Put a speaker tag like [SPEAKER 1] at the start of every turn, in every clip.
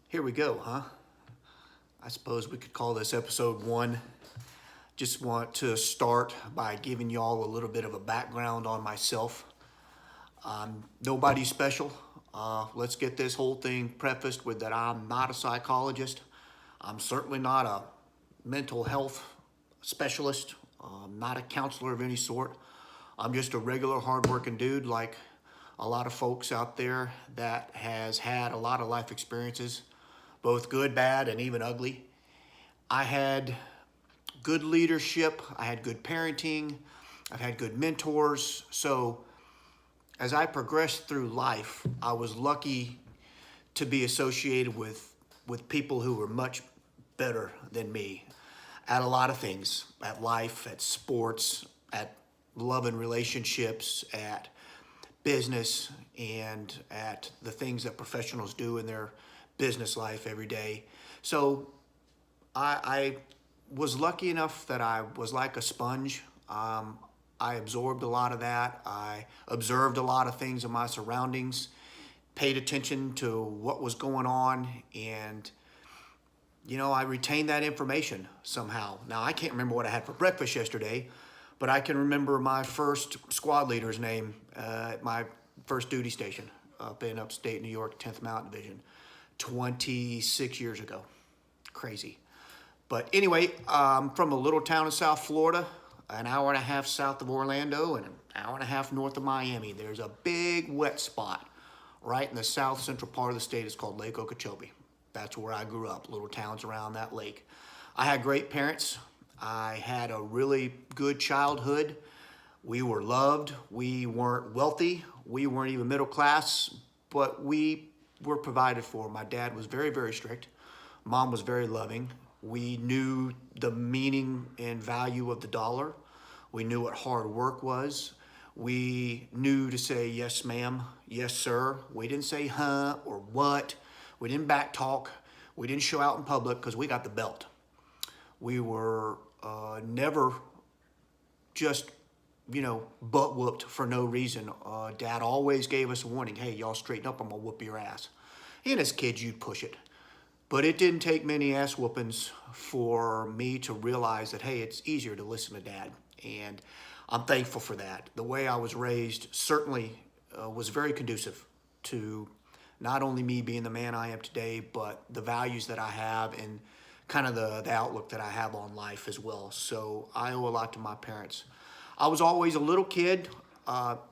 [SPEAKER 1] Here we go, huh? I suppose we could call this episode one. Just want to start by giving y'all a little bit of a background on myself. Nobody special. Let's get this whole thing prefaced with that I'm not a psychologist. I'm certainly not a mental health specialist. I'm not a counselor of any sort. I'm just a regular hardworking dude like a lot of folks out there that has had a lot of life experiences, both good, bad, and even ugly. I had good leadership, I had good parenting, I've had good mentors. So as I progressed through life, I was lucky to be associated with people who were much better than me at a lot of things, at life, at sports, at love and relationships, at business, and at the things that professionals do in their business life every day. So I was lucky enough that I was like a sponge. I absorbed a lot of that. I observed a lot of things in my surroundings, paid attention to what was going on, and I retained that information somehow. Now, I can't remember what I had for breakfast yesterday, but I can remember my first squad leader's name at my first duty station up in upstate New York, 10th Mountain Division, 26 years ago. Crazy. But anyway, I'm from a little town in South Florida, an hour and a half south of Orlando and an hour and a half north of Miami. There's a big wet spot right in the south central part of the state. It's called Lake Okeechobee. That's where I grew up, little towns around that lake. I had great parents. I had a really good childhood. We were loved. We weren't wealthy. We weren't even middle class, but we were provided for. My dad was very, very strict. Mom was very loving. We knew the meaning and value of the dollar. We knew what hard work was. We knew to say yes, ma'am, yes, sir. We didn't say huh or what. We didn't back talk. We didn't show out in public because we got the belt. We were never just, butt whooped for no reason. Dad always gave us a warning. Hey, y'all straighten up, I'm going to whoop your ass. And as kids, you'd push it. But it didn't take many ass whoopings for me to realize that, hey, it's easier to listen to Dad. And I'm thankful for that. The way I was raised certainly was very conducive to not only me being the man I am today, but the values that I have and kind of the outlook that I have on life as well. So I owe a lot to my parents. I was always a little kid,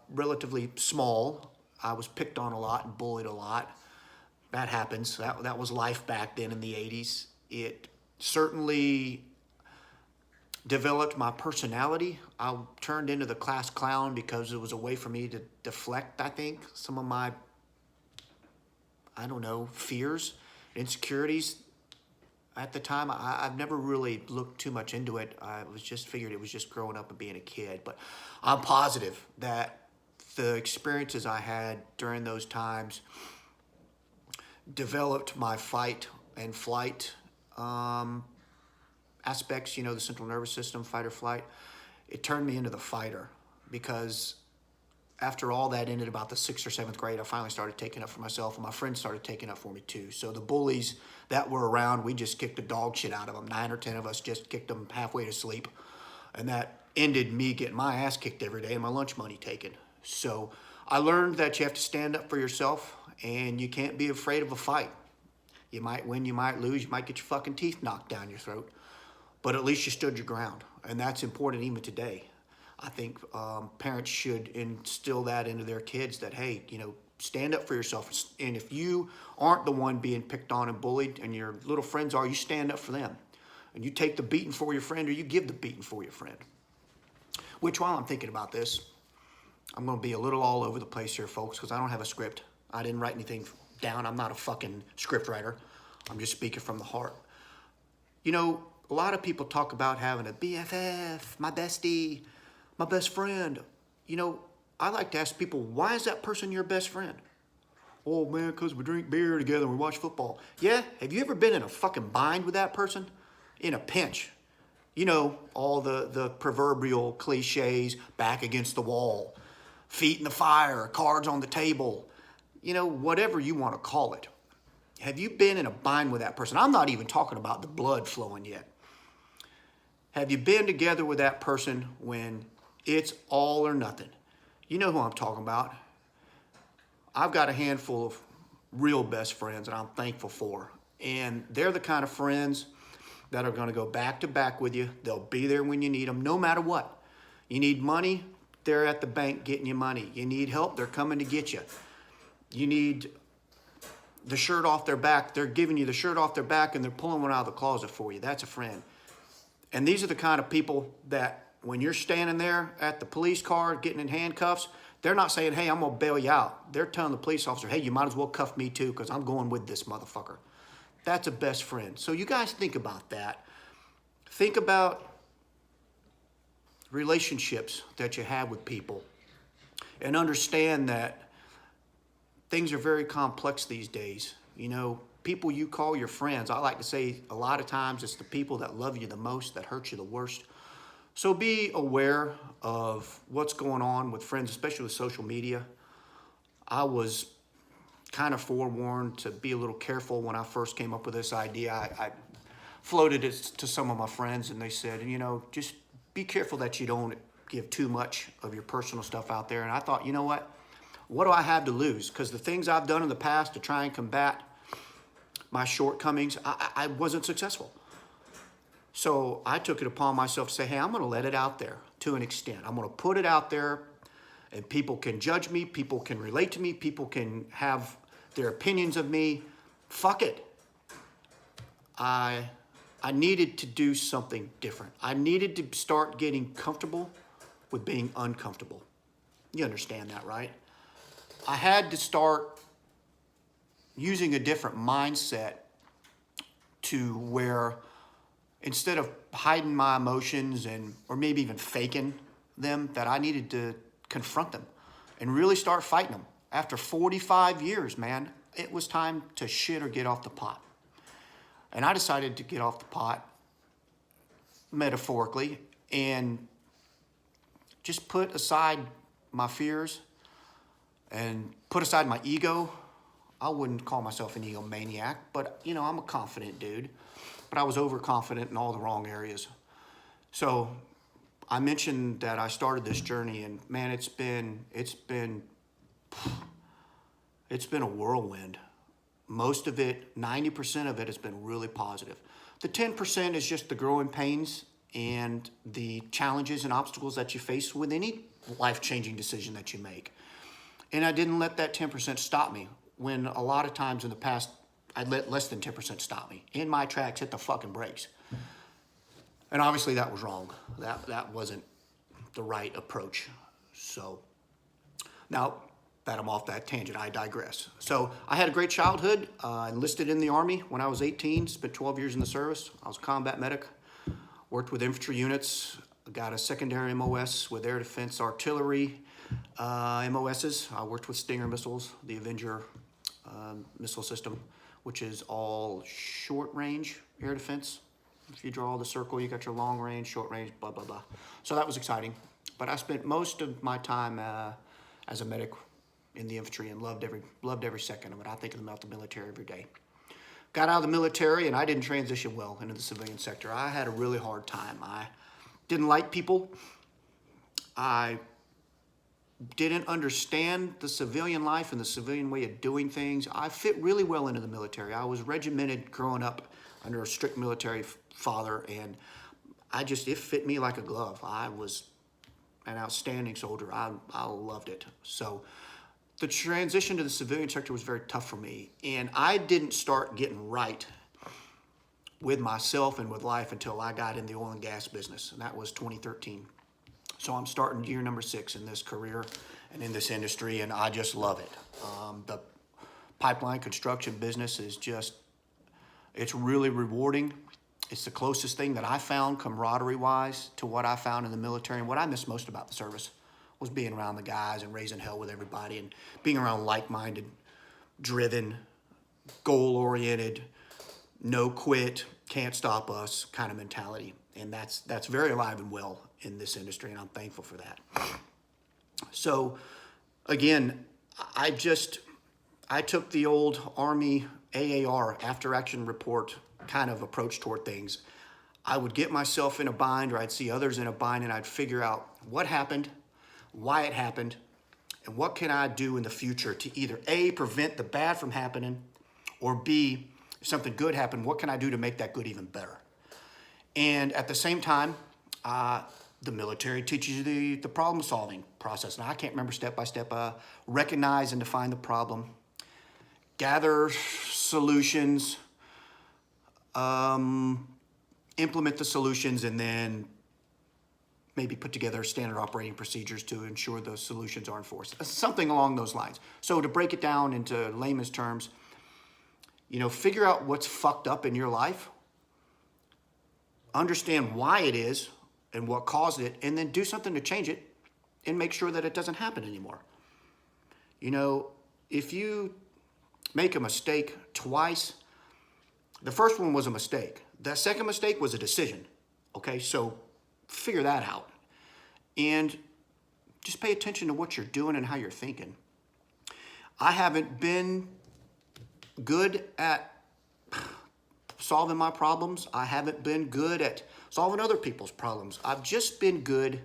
[SPEAKER 1] relatively small. I was picked on a lot and bullied a lot. That happens. That was life back then in the 80s. It certainly developed my personality. I turned into the class clown because it was a way for me to deflect, I think, some of my, fears, insecurities. At the time, I've never really looked too much into it. I was just figured it was just growing up and being a kid. But I'm positive that the experiences I had during those times developed my fight and flight aspects, the central nervous system, fight or flight. It turned me into the fighter because after all that ended about the 6th or 7th grade, I finally started taking up for myself, and my friends started taking up for me too. So the bullies that were around, we just kicked the dog shit out of them. 9 or 10 of us just kicked them halfway to sleep. And that ended me getting my ass kicked every day and my lunch money taken. So I learned that you have to stand up for yourself and you can't be afraid of a fight. You might win, you might lose, you might get your fucking teeth knocked down your throat, but at least you stood your ground. And that's important even today. I think parents should instill that into their kids that, hey, stand up for yourself. And if you aren't the one being picked on and bullied and your little friends are, you stand up for them. And you take the beating for your friend or you give the beating for your friend. Which, while I'm thinking about this, I'm going to be a little all over the place here, folks, because I don't have a script. I didn't write anything down. I'm not a fucking script writer. I'm just speaking from the heart. A lot of people talk about having a BFF, my bestie, my best friend. I like to ask people, why is that person your best friend? Oh, man, because we drink beer together and we watch football. Yeah? Have you ever been in a fucking bind with that person? In a pinch? All the proverbial cliches, back against the wall, feet in the fire, cards on the table, whatever you want to call it. Have you been in a bind with that person? I'm not even talking about the blood flowing yet. Have you been together with that person when it's all or nothing? You know who I'm talking about. I've got a handful of real best friends that I'm thankful for. And they're the kind of friends that are going to go back to back with you. They'll be there when you need them, no matter what. You need money, they're at the bank getting you money. You need help, they're coming to get you. You need the shirt off their back, they're giving you the shirt off their back and they're pulling one out of the closet for you. That's a friend. And these are the kind of people that when you're standing there at the police car getting in handcuffs, they're not saying, hey, I'm going to bail you out. They're telling the police officer, hey, you might as well cuff me too because I'm going with this motherfucker. That's a best friend. So you guys think about that. Think about relationships that you have with people and understand that things are very complex these days. You know, people you call your friends, I like to say a lot of times it's the people that love you the most that hurt you the worst. So be aware of what's going on with friends, especially with social media. I was kind of forewarned to be a little careful when I first came up with this idea. I floated it to some of my friends and they said, you know, just be careful that you don't give too much of your personal stuff out there. And I thought, you know what do I have to lose? Because the things I've done in the past to try and combat my shortcomings, I wasn't successful. So I took it upon myself to say, hey, I'm going to let it out there to an extent. I'm going to put it out there and people can judge me. People can relate to me. People can have their opinions of me. Fuck it. I needed to do something different. I needed to start getting comfortable with being uncomfortable. You understand that, right? I had to start using a different mindset to where instead of hiding my emotions or maybe even faking them, that I needed to confront them and really start fighting them. After 45 years, man, it was time to shit or get off the pot. And I decided to get off the pot, metaphorically, and just put aside my fears and put aside my ego. I wouldn't call myself an egomaniac, but, you know, I'm a confident dude. But I was overconfident in all the wrong areas. So I mentioned that I started this journey, and man, it's been a whirlwind. Most of it, 90% of it has been really positive. The 10% is just the growing pains and the challenges and obstacles that you face with any life-changing decision that you make. And I didn't let that 10% stop me when a lot of times in the past, I'd let less than 10% stop me. In my tracks, hit the fucking brakes. And obviously that was wrong. That wasn't the right approach. So now that I'm off that tangent, I digress. So I had a great childhood. I enlisted in the Army when I was 18, spent 12 years in the service. I was a combat medic, worked with infantry units, got a secondary MOS with air defense artillery MOSs. I worked with Stinger missiles, the Avenger missile system, which is all short range air defense. If you draw the circle, you got your long range, short range, blah, blah, blah. So that was exciting. But I spent most of my time as a medic in the infantry and loved every second of it. I think about the military every day. Got out of the military and I didn't transition well into the civilian sector. I had a really hard time. I didn't like people. I didn't understand the civilian life and the civilian way of doing things. I fit really well into the military. I was regimented growing up under a strict military father, and it fit me like a glove. I was an outstanding soldier. I loved it. So the transition to the civilian sector was very tough for me, and I didn't start getting right with myself and with life until I got in the oil and gas business, and that was 2013. So I'm starting year number 6 in this career and in this industry, and I just love it. The pipeline construction business is it's really rewarding. It's the closest thing that I found camaraderie-wise to what I found in the military. And what I miss most about the service was being around the guys and raising hell with everybody and being around like-minded, driven, goal-oriented, no quit, can't stop us kind of mentality. And that's very alive and well in this industry, and I'm thankful for that. So again, I took the old Army AAR, after action report kind of approach toward things. I would get myself in a bind, or I'd see others in a bind, and I'd figure out what happened, why it happened, and what can I do in the future to either A, prevent the bad from happening, or B, if something good happened, what can I do to make that good even better? And at the same time, the military teaches you the problem solving process. Now, I can't remember step by step. Recognize and define the problem, gather solutions, implement the solutions, and then maybe put together standard operating procedures to ensure those solutions are enforced. Something along those lines. So to break it down into layman's terms, figure out what's fucked up in your life, understand why it is and what caused it, and then do something to change it and make sure that it doesn't happen anymore. If you make a mistake twice, the first one was a mistake. The second mistake was a decision. Okay, so figure that out. And just pay attention to what you're doing and how you're thinking. I haven't been good at solving my problems. I haven't been good at solving other people's problems. I've just been good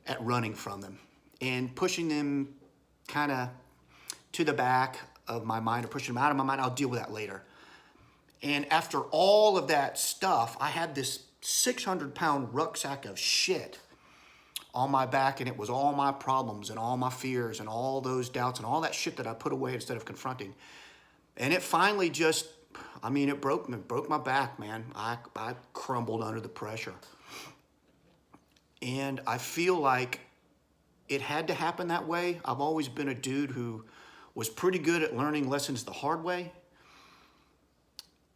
[SPEAKER 1] at running from them and pushing them kind of to the back of my mind, or pushing them out of my mind. I'll deal with that later. And after all of that stuff, I had this 600-pound rucksack of shit on my back, and it was all my problems and all my fears and all those doubts and all that shit that I put away instead of confronting. And it finally just, it broke my back, man. I crumbled under the pressure. And I feel like it had to happen that way. I've always been a dude who was pretty good at learning lessons the hard way.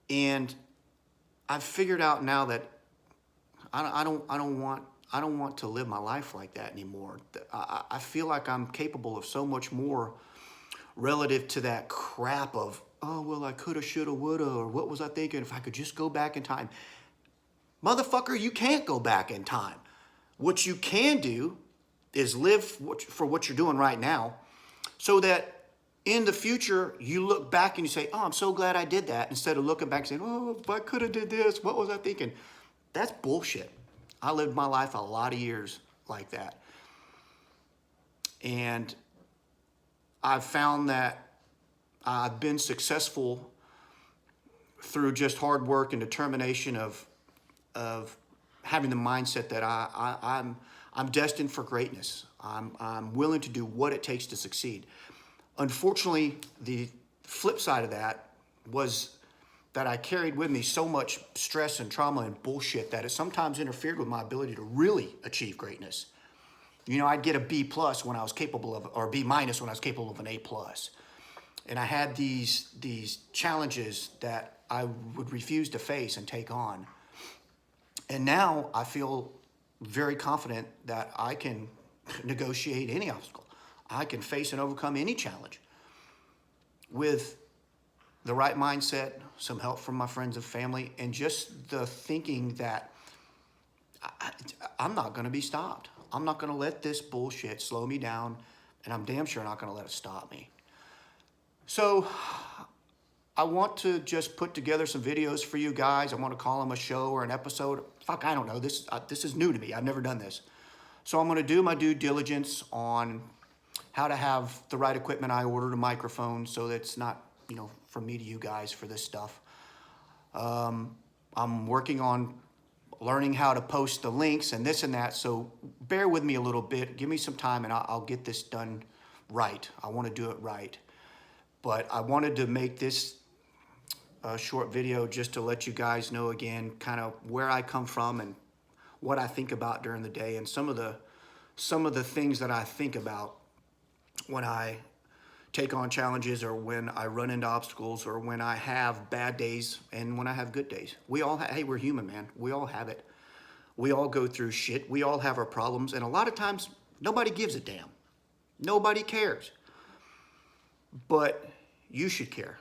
[SPEAKER 1] And I've figured out now that I don't want to live my life like that anymore. I feel like I'm capable of so much more relative to that crap of, oh, well, I coulda, shoulda, woulda, or what was I thinking if I could just go back in time. Motherfucker, you can't go back in time. What you can do is live for what you're doing right now, so that in the future, you look back and you say, oh, I'm so glad I did that, instead of looking back and saying, oh, if I could have did this, what was I thinking? That's bullshit. I lived my life a lot of years like that. And I've found that I've been successful through just hard work and determination of having the mindset that I'm destined for greatness. I'm willing to do what it takes to succeed. Unfortunately, the flip side of that was that I carried with me so much stress and trauma and bullshit that it sometimes interfered with my ability to really achieve greatness. I'd get a B plus when I was capable of, or B minus when I was capable of an A plus. And I had these challenges that I would refuse to face and take on. And now I feel very confident that I can negotiate any obstacle. I can face and overcome any challenge with the right mindset, some help from my friends and family, and just the thinking that I'm not going to be stopped. I'm not going to let this bullshit slow me down, and I'm damn sure not going to let it stop me. So I want to just put together some videos for you guys. I want to call them a show or an episode. Fuck, I don't know. This is new to me. I've never done this. So I'm going to do my due diligence on how to have the right equipment. I ordered a microphone, so that's not, from me to you guys for this stuff. I'm working on learning how to post the links and this and that, so bear with me a little bit. Give me some time, and I'll get this done right. I want to do it right. But I wanted to make this a short video just to let you guys know again kind of where I come from and what I think about during the day, and some of the things that I think about when I take on challenges, or when I run into obstacles, or when I have bad days and when I have good days. We all hey, we're human, man. We all have it. We all go through shit. We all have our problems, and a lot of times nobody gives a damn. Nobody cares. But you should care.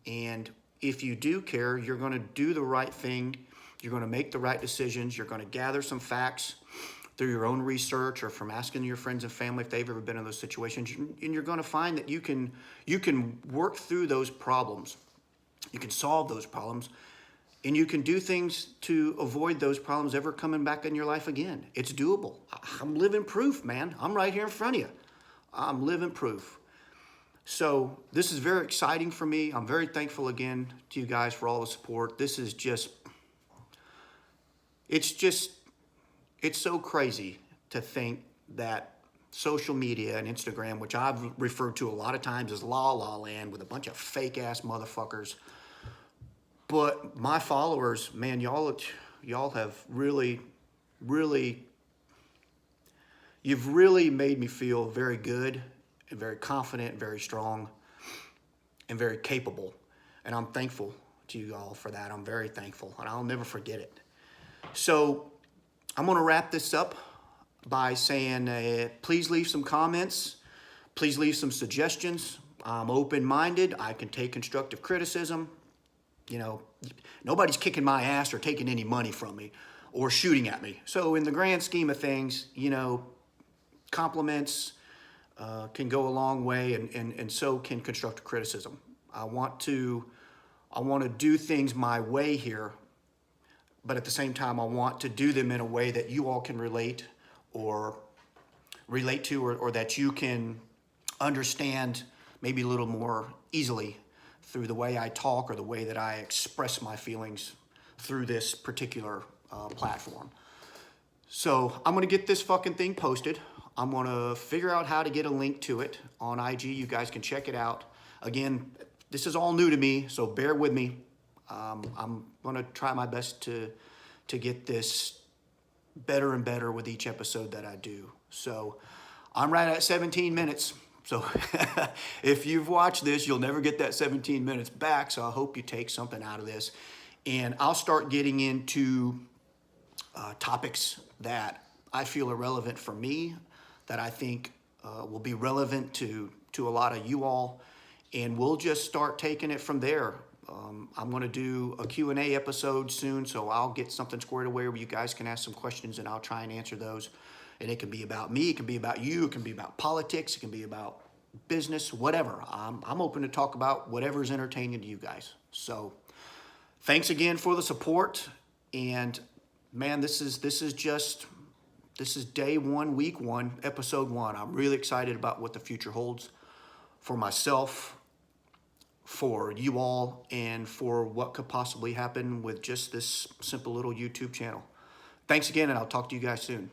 [SPEAKER 1] And if you do care, you're going to do the right thing. You're going to make the right decisions. You're going to gather some facts through your own research or from asking your friends and family if they've ever been in those situations. And you're going to find that you can work through those problems. You can solve those problems, and you can do things to avoid those problems ever coming back in your life again. It's doable. I'm living proof, man. I'm right here in front of you. I'm living proof. So this is very exciting for me. I'm very thankful again to you guys for all the support. This is just, it's so crazy to think that social media and Instagram, which I've referred to a lot of times as La La Land with a bunch of fake ass motherfuckers. But my followers, man, y'all have really, you've really made me feel very good and very confident and very strong and very capable. And I'm thankful to you all for that. I'm very thankful, and I'll never forget it. So I'm going to wrap this up by saying, please leave some comments. Please leave some suggestions. I'm open-minded. I can take constructive criticism. You know, nobody's kicking my ass or taking any money from me or shooting at me. So in the grand scheme of things, you know, compliments can go a long way, and so can constructive criticism. I want to do things my way here, but at the same time, I want to do them in a way that you all can relate to, or that you can understand maybe a little more easily through the way I talk or the way that I express my feelings through this particular platform. So I'm gonna get this fucking thing posted. I'm gonna figure out how to get a link to it on IG. You guys can check it out. Again, this is all new to me, so bear with me. I'm gonna try my best to get this better and better with each episode that I do. So I'm right at 17 minutes. So if you've watched this, you'll never get that 17 minutes back. So I hope you take something out of this. And I'll start getting into topics that I feel are relevant for me, that I think will be relevant to a lot of you all. And we'll just start taking it from there. I'm going to do a Q&A episode soon, so I'll get something squared away where you guys can ask some questions, and I'll try and answer those. And it can be about me, it can be about you, it can be about politics, it can be about business, whatever. I'm open to talk about whatever's entertaining to you guys. So thanks again for the support. And man, this is day one, week one, episode one. I'm really excited about what the future holds for myself, for you all, and for what could possibly happen with just this simple little YouTube channel. Thanks again, and I'll talk to you guys soon.